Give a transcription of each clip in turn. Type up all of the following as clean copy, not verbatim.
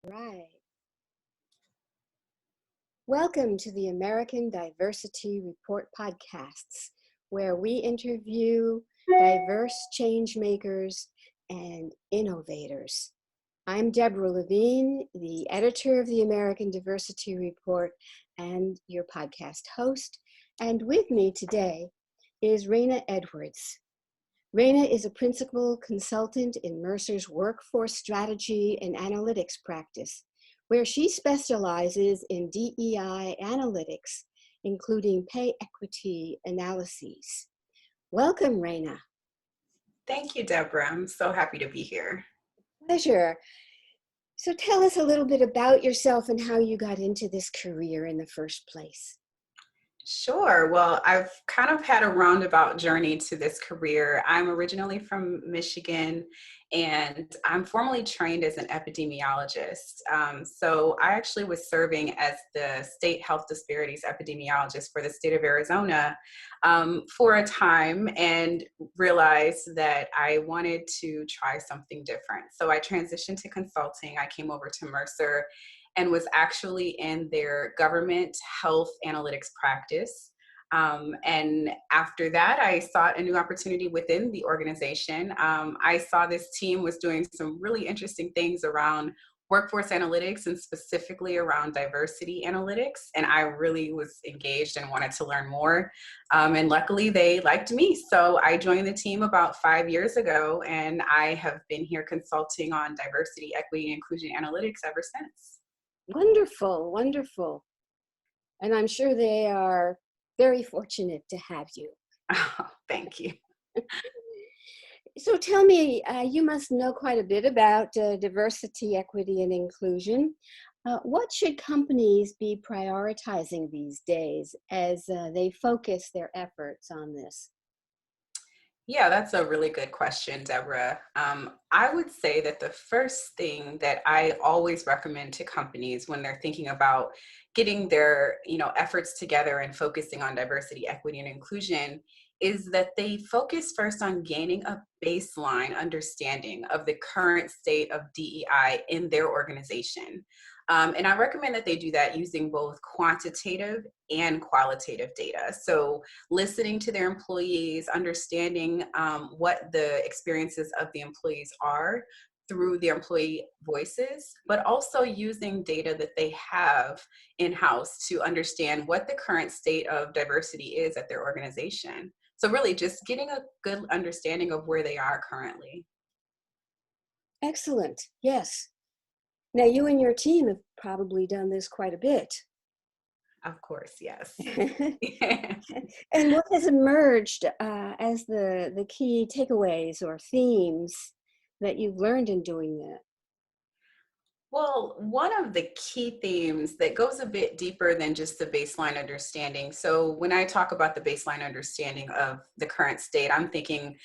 Right. Welcome to the American Diversity Report podcasts, where we interview diverse change makers and innovators. I'm Deborah Levine, the editor of the American Diversity Report and your podcast host. And with me today is Rayna Edwards. Rayna is a principal consultant in Mercer's workforce strategy and analytics practice, where she specializes in DEI analytics, including pay equity analyses. Welcome, Rayna. Thank you, Deborah. I'm so happy to be here. Pleasure. So tell us a little bit about yourself and how you got into this career in the first place. Sure. Well, I've kind of had a roundabout journey to this career. I'm originally from Michigan, and I'm formally trained as an epidemiologist. So I actually was serving as the state health disparities epidemiologist for the state of Arizona for a time, and realized that I wanted to try something different. So I transitioned to consulting. I came over to Mercer and was actually in their government health analytics practice. And after that, I sought a new opportunity within the organization. I saw this team was doing some really interesting things around workforce analytics and specifically around diversity analytics. And I really was engaged and wanted to learn more. And luckily they liked me. So I joined the team about 5 years ago, and I have been here consulting on diversity, equity, and inclusion analytics ever since. Wonderful, wonderful. And I'm sure they are very fortunate to have you. Oh, thank you. So tell me, you must know quite a bit about diversity, equity, and inclusion. What should companies be prioritizing these days as they focus their efforts on this? Yeah, that's a really good question, Deborah. I would say that the first thing that I always recommend to companies when they're thinking about getting their, efforts together and focusing on diversity, equity, and inclusion is that they focus first on gaining a baseline understanding of the current state of DEI in their organization. And I recommend that they do that using both quantitative and qualitative data. So listening to their employees, understanding what the experiences of the employees are through the employee voices, but also using data that they have in-house to understand what the current state of diversity is at their organization. So really just getting a good understanding of where they are currently. Excellent. Yes. Now, you and your team have probably done this quite a bit. Of course, yes. And what has emerged as the key takeaways or themes that you've learned in doing that? Well, one of the key themes that goes a bit deeper than just the baseline understanding. So when I talk about the baseline understanding of the current state, I'm thinking,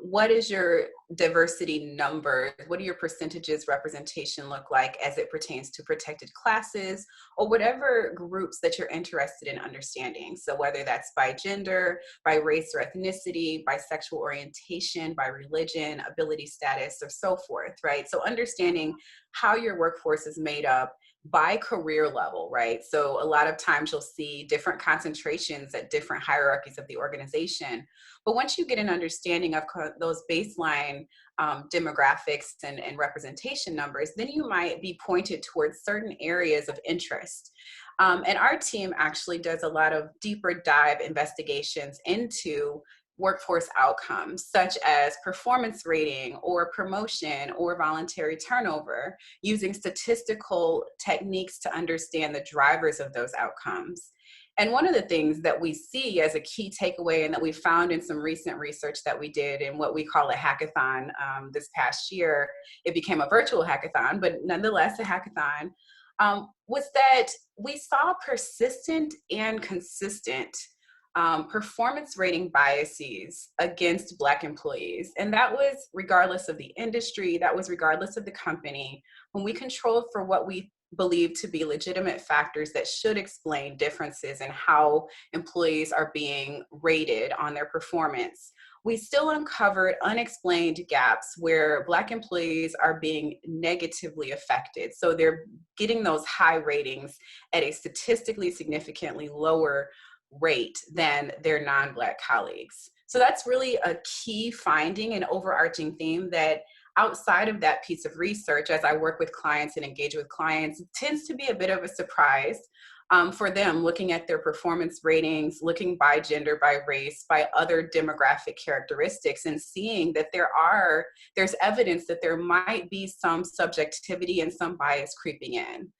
what is your diversity number? What do your percentages representation look like as it pertains to protected classes or whatever groups that you're interested in understanding? So whether that's by gender, by race or ethnicity, by sexual orientation, by religion, ability status, or so forth, right? So understanding how your workforce is made up by career level, right? So a lot of times you'll see different concentrations at different hierarchies of the organization. But once you get an understanding of those baseline demographics and representation numbers, then you might be pointed towards certain areas of interest. And our team actually does a lot of deeper dive investigations into workforce outcomes, such as performance rating or promotion or voluntary turnover, using statistical techniques to understand the drivers of those outcomes. And one of the things that we see as a key takeaway, and that we found in some recent research that we did in what we call a hackathon this past year, it became a virtual hackathon, but nonetheless a hackathon, was that we saw persistent and consistent performance rating biases against Black employees. And that was regardless of the industry, that was regardless of the company. When we controlled for what we believe to be legitimate factors that should explain differences in how employees are being rated on their performance, we still uncovered unexplained gaps where Black employees are being negatively affected. So they're getting those high ratings at a statistically significantly lower rate than their non-Black colleagues. So that's really a key finding and overarching theme that outside of that piece of research, as I work with clients and engage with clients, it tends to be a bit of a surprise for them looking at their performance ratings, looking by gender, by race, by other demographic characteristics, and seeing that there's evidence that there might be some subjectivity and some bias creeping in.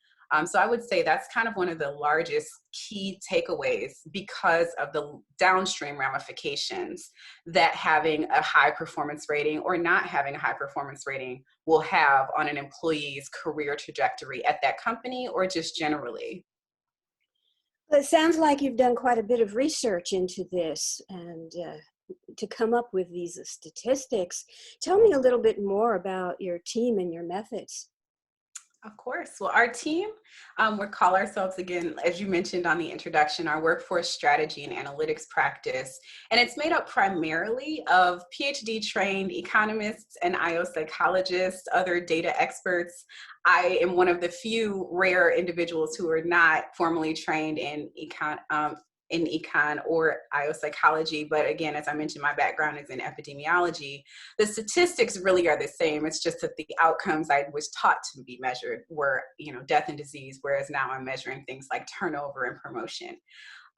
So I would say that's kind of one of the largest key takeaways because of the downstream ramifications that having a high performance rating or not having a high performance rating will have on an employee's career trajectory at that company or just generally. It sounds like you've done quite a bit of research into this and to come up with these statistics. Tell me a little bit more about your team and your methods. Of course. Well, our team, we call ourselves, again, as you mentioned on the introduction, our workforce strategy and analytics practice. And it's made up primarily of PhD trained economists and IO psychologists, other data experts. I am one of the few rare individuals who are not formally trained in econ or IO psychology. But again, as I mentioned, my background is in epidemiology. The statistics really are the same. It's just that the outcomes I was taught to be measured were, death and disease, whereas now I'm measuring things like turnover and promotion.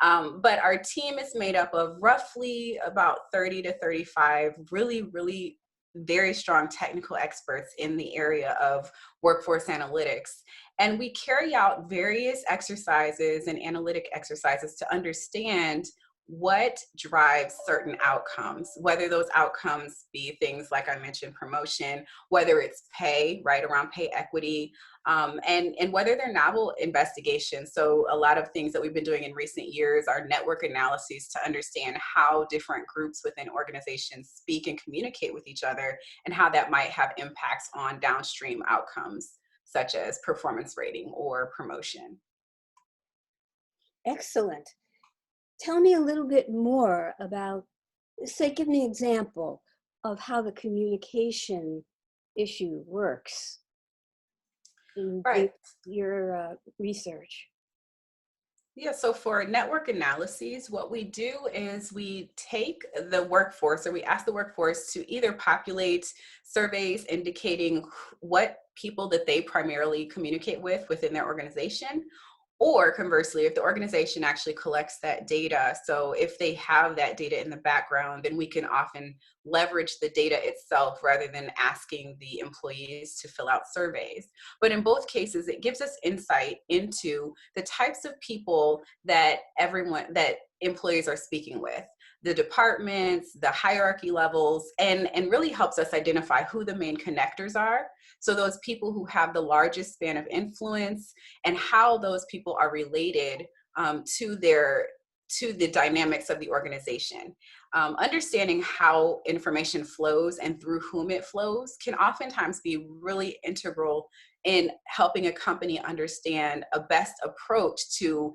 But our team is made up of roughly about 30 to 35 really, really very strong technical experts in the area of workforce analytics. And we carry out various exercises and analytic exercises to understand what drives certain outcomes, whether those outcomes be things like I mentioned, promotion, whether it's pay, right around pay equity, and whether they're novel investigations. So a lot of things that we've been doing in recent years are network analyses to understand how different groups within organizations speak and communicate with each other and how that might have impacts on downstream outcomes, such as performance rating or promotion. Excellent. Tell me a little bit more about, say, give me an example of how the communication issue works in your research. Yeah, so for network analyses, what we do is we take the workforce, or we ask the workforce to either populate surveys indicating what people that they primarily communicate with within their organization, or conversely, if the organization actually collects that data. So if they have that data in the background, then we can often leverage the data itself rather than asking the employees to fill out surveys. But in both cases, it gives us insight into the types of people that employees are speaking with, the departments, the hierarchy levels, and really helps us identify who the main connectors are. So those people who have the largest span of influence and how those people are related to the dynamics of the organization. Understanding how information flows and through whom it flows can oftentimes be really integral in helping a company understand a best approach to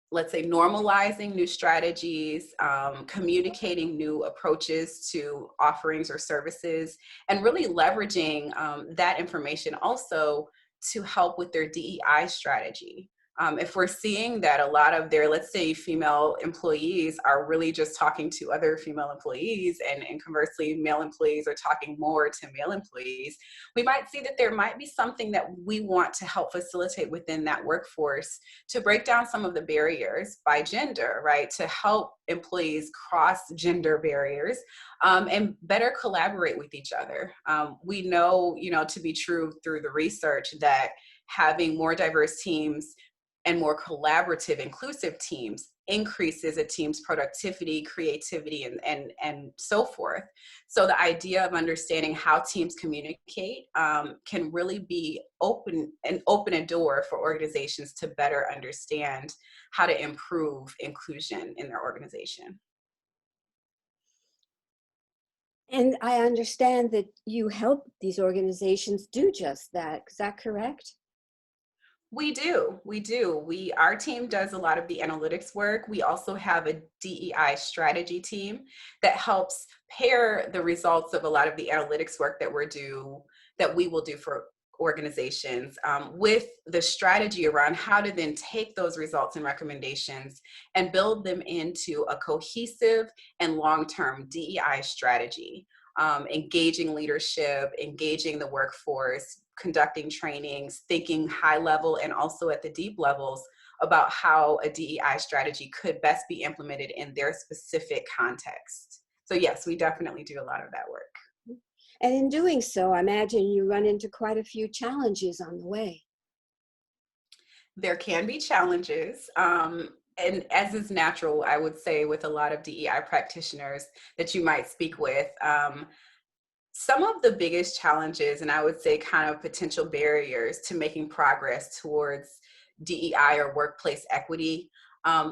let's say normalizing new strategies, communicating new approaches to offerings or services, and really leveraging that information also to help with their DEI strategy. If we're seeing that a lot of their, let's say, female employees are really just talking to other female employees, and conversely, male employees are talking more to male employees, we might see that there might be something that we want to help facilitate within that workforce to break down some of the barriers by gender, right? To help employees cross gender barriers and better collaborate with each other. We know, to be true through the research that having more diverse teams and more collaborative, inclusive teams increases a team's productivity, creativity, and so forth. So the idea of understanding how teams communicate can really be open a door for organizations to better understand how to improve inclusion in their organization. And I understand that you help these organizations do just that. Is that correct? We do. We do. Our team does a lot of the analytics work. We also have a DEI strategy team that helps pair the results of a lot of the analytics work that we will do for organizations with the strategy around how to then take those results and recommendations and build them into a cohesive and long-term DEI strategy. Engaging leadership, engaging the workforce, conducting trainings, thinking high level and also at the deep levels about how a DEI strategy could best be implemented in their specific context. So yes, we definitely do a lot of that work. And in doing so, I imagine you run into quite a few challenges on the way. There can be challenges. And as is natural, I would say with a lot of DEI practitioners that you might speak with, some of the biggest challenges, and I would say kind of potential barriers to making progress towards DEI or workplace equity,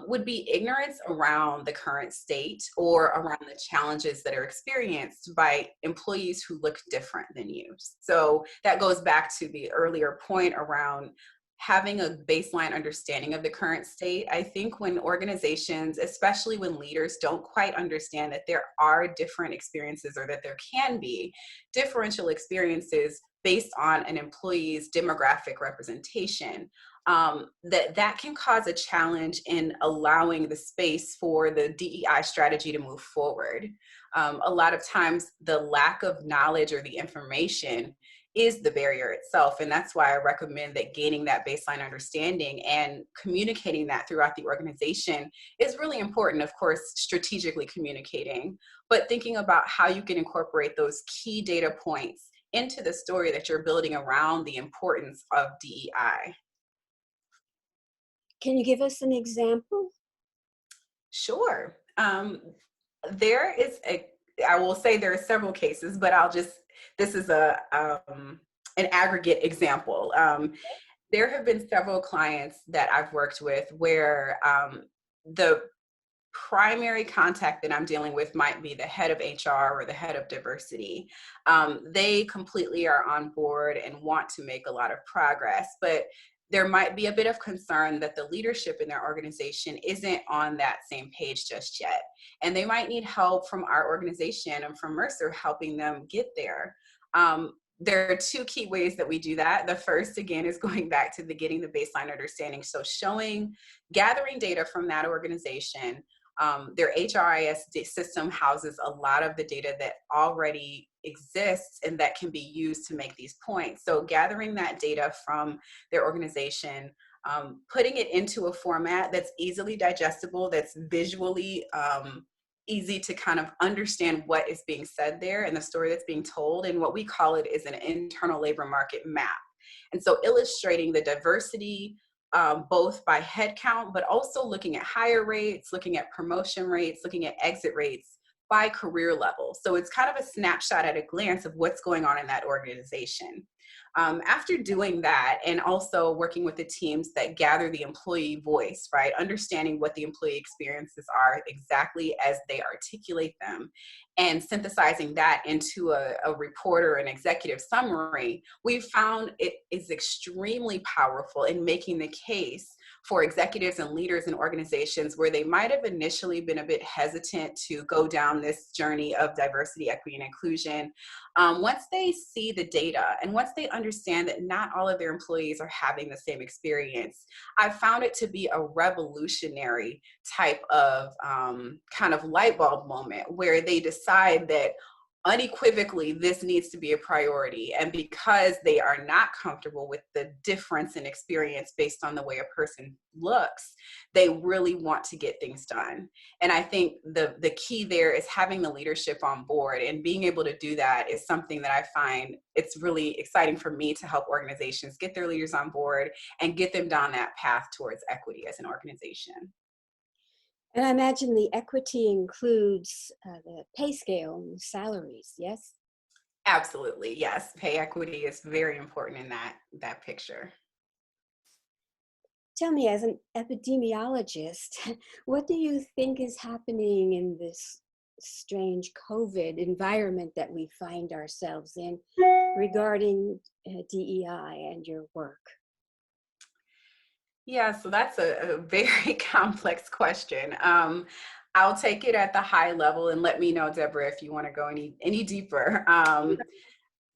would be ignorance around the current state or around the challenges that are experienced by employees who look different than you. So that goes back to the earlier point around having a baseline understanding of the current state. I think when organizations, especially when leaders don't quite understand that there are different experiences or that there can be differential experiences based on an employee's demographic representation, that can cause a challenge in allowing the space for the DEI strategy to move forward. A lot of times the lack of knowledge or the information is the barrier itself. And that's why I recommend that gaining that baseline understanding and communicating that throughout the organization is really important. Of course, strategically communicating, but thinking about how you can incorporate those key data points into the story that you're building around the importance of DEI. Can you give us an example? Sure. There is I will say there are several cases, but this is an aggregate example. There have been several clients that I've worked with where the primary contact that I'm dealing with might be the head of HR or the head of diversity. They completely are on board and want to make a lot of progress, but there might be a bit of concern that the leadership in their organization isn't on that same page just yet. And they might need help from our organization and from Mercer helping them get there. There are two key ways that we do that. The first, again, is going back to the getting the baseline understanding. So gathering data from that organization. Their HRIS system houses a lot of the data that already exists and that can be used to make these points. So gathering that data from their organization, putting it into a format that's easily digestible, that's visually easy to kind of understand what is being said there and the story that's being told. And what we call it is an internal labor market map. And so illustrating the diversity both by head count, but also looking at hire rates, looking at promotion rates, looking at exit rates by career level. So it's kind of a snapshot at a glance of what's going on in that organization. After doing that, and also working with the teams that gather the employee voice, right? Understanding what the employee experiences are exactly as they articulate them, and synthesizing that into a report or an executive summary, we've found it is extremely powerful in making the case for executives and leaders in organizations where they might have initially been a bit hesitant to go down this journey of diversity, equity, and inclusion. Once they see the data and once they understand that not all of their employees are having the same experience, I've found it to be a revolutionary type of kind of light bulb moment where they decide that unequivocally this needs to be a priority. And because they are not comfortable with the difference in experience based on the way a person looks, they really want to get things done. And I think the key there is having the leadership on board, and being able to do that is something that I find it's really exciting for me to help organizations get their leaders on board and get them down that path towards equity as an organization. And I imagine the equity includes the pay scale and salaries, yes? Absolutely, yes. Pay equity is very important in that picture. Tell me, as an epidemiologist, what do you think is happening in this strange COVID environment that we find ourselves in regarding DEI and your work? Yeah, so that's a very complex question. I'll take it at the high level and let me know, Deborah, if you want to go any deeper.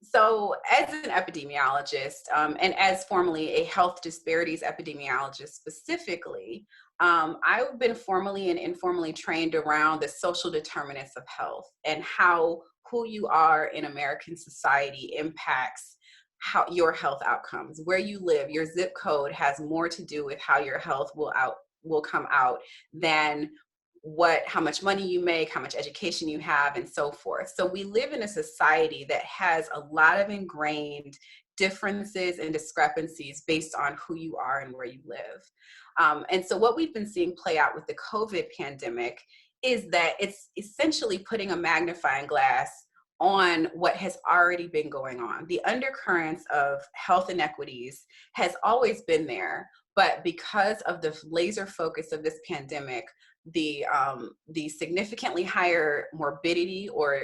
So, as an epidemiologist, and as formerly a health disparities epidemiologist specifically, I've been formally and informally trained around the social determinants of health and how who you are in American society impacts how your health outcomes. Where you live, your zip code has more to do with how your health will come out than how much money you make, how much education you have, and so forth. So we live in a society that has a lot of ingrained differences and discrepancies based on who you are and where you live. And so what we've been seeing play out with the COVID pandemic is that it's essentially putting a magnifying glass on what has already been going on. The undercurrents of health inequities has always been there, but because of the laser focus of this pandemic, the significantly higher morbidity or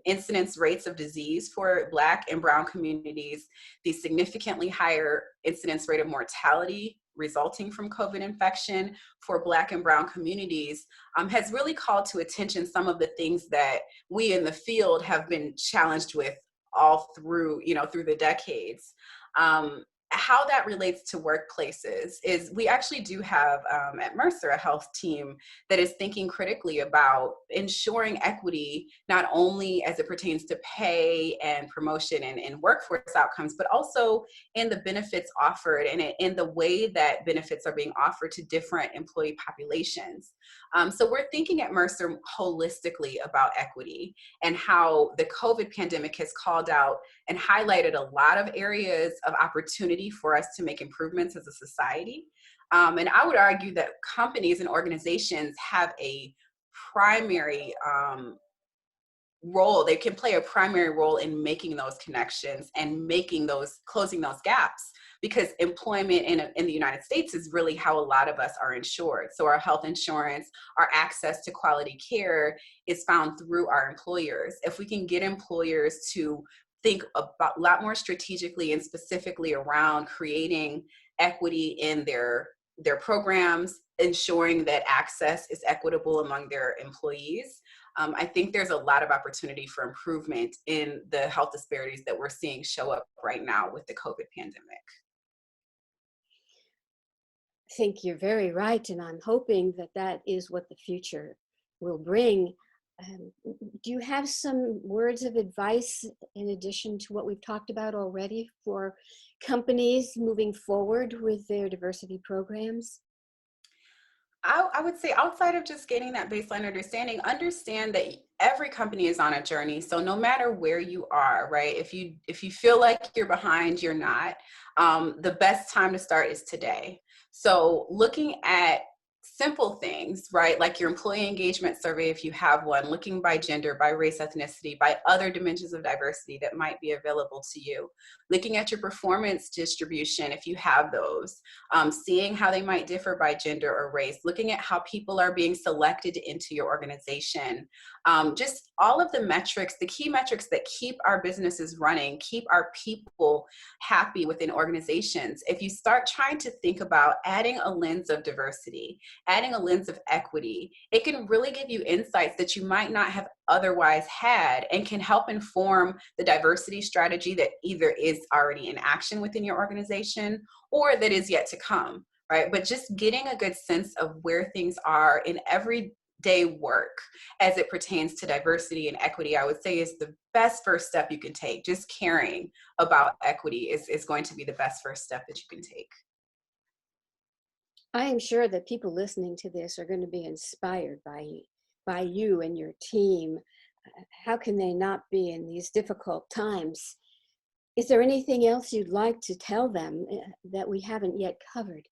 incidence rates of disease for Black and Brown communities, the significantly higher incidence rate of mortality resulting from COVID infection for Black and Brown communities, has really called to attention some of the things that we in the field have been challenged with all through, through the decades. How that relates to workplaces is we actually do have at Mercer a health team that is thinking critically about ensuring equity, not only as it pertains to pay and promotion and workforce outcomes, but also in the benefits offered and in the way that benefits are being offered to different employee populations. So we're thinking at Mercer holistically about equity and how the COVID pandemic has called out and highlighted a lot of areas of opportunity for us to make improvements as a society. And I would argue that companies and organizations have a primary role. They can play a primary role in making those connections and closing those gaps, because employment in the United States is really how a lot of us are insured. So our health insurance, our access to quality care is found through our employers. If we can get employers to think about a lot more strategically and specifically around creating equity in their programs, ensuring that access is equitable among their employees, I think there's a lot of opportunity for improvement in the health disparities that we're seeing show up right now with the COVID pandemic. I think you're very right, and I'm hoping that that is what the future will bring. Do you have some words of advice in addition to what we've talked about already for companies moving forward with their diversity programs? I would say outside of just getting that baseline understanding, understand that every company is on a journey. So no matter where you are, right? If you feel like you're behind, you're not. The best time to start is today. So looking at simple things, right? Like your employee engagement survey, if you have one, looking by gender, by race, ethnicity, by other dimensions of diversity that might be available to you. Looking at your performance distribution, if you have those, seeing how they might differ by gender or race, looking at how people are being selected into your organization, just all of the metrics, the key metrics that keep our businesses running, keep our people happy within organizations. If you start trying to think about adding a lens of diversity, adding a lens of equity, it can really give you insights that you might not have otherwise had and can help inform the diversity strategy that either is already in action within your organization or that is yet to come, right? But just getting a good sense of where things are in everyday work as it pertains to diversity and equity, I would say is the best first step you can take. Just caring about equity is going to be the best first step that you can take. I am sure that people listening to this are going to be inspired by you and your team. How can they not be in these difficult times? Is there anything else you'd like to tell them that we haven't yet covered?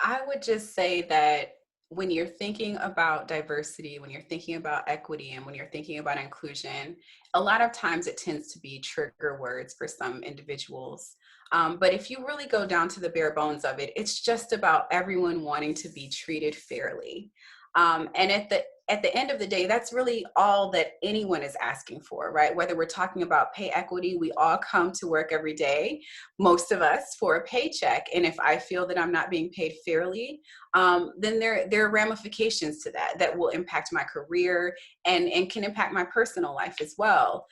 I would just say that when you're thinking about diversity, when you're thinking about equity, and when you're thinking about inclusion, a lot of times it tends to be trigger words for some individuals. But if you really go down to the bare bones of it, it's just about everyone wanting to be treated fairly. And at the end of the day, that's really all that anyone is asking for, right? Whether we're talking about pay equity, we all come to work every day, most of us, for a paycheck. And if I feel that I'm not being paid fairly, then there are ramifications to that that will impact my career and can impact my personal life as well.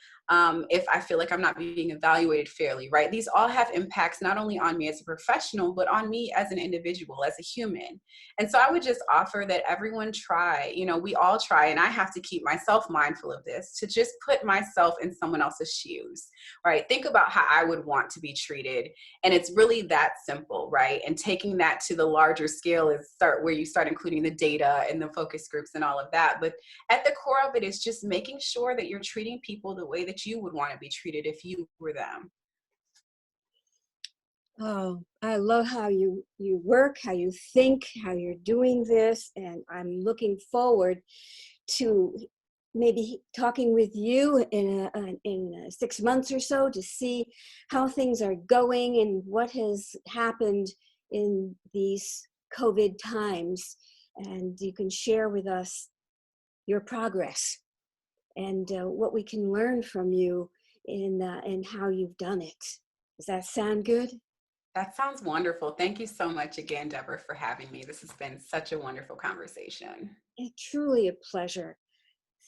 If I feel like I'm not being evaluated fairly, right? These all have impacts not only on me as a professional, but on me as an individual, as a human. And so I would just offer that everyone try, we all try, and I have to keep myself mindful of this, to just put myself in someone else's shoes, right? Think about how I would want to be treated. And it's really that simple, right? And taking that to the larger scale is where you start including the data and the focus groups and all of that. But at the core of it is just making sure that you're treating people the way that you would want to be treated if you were them. Oh, I love how you work, how you think, how you're doing this, and I'm looking forward to maybe talking with you in 6 months or so to see how things are going and what has happened in these COVID times, and you can share with us your progress and what we can learn from you in how you've done it. Does that sound good? That sounds wonderful. Thank you so much again, Deborah, for having me. This has been such a wonderful conversation. It's truly a pleasure.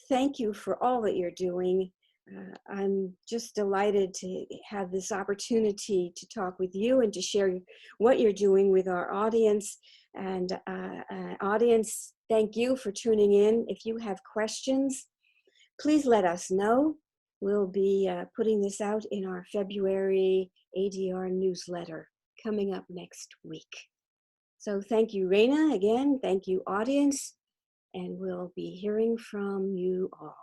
Thank you for all that you're doing. I'm just delighted to have this opportunity to talk with you and to share what you're doing with our audience. And audience, thank you for tuning in. If you have questions, please let us know. We'll be putting this out in our February ADR newsletter coming up next week. So thank you, Rayna, again. Thank you, audience. And we'll be hearing from you all.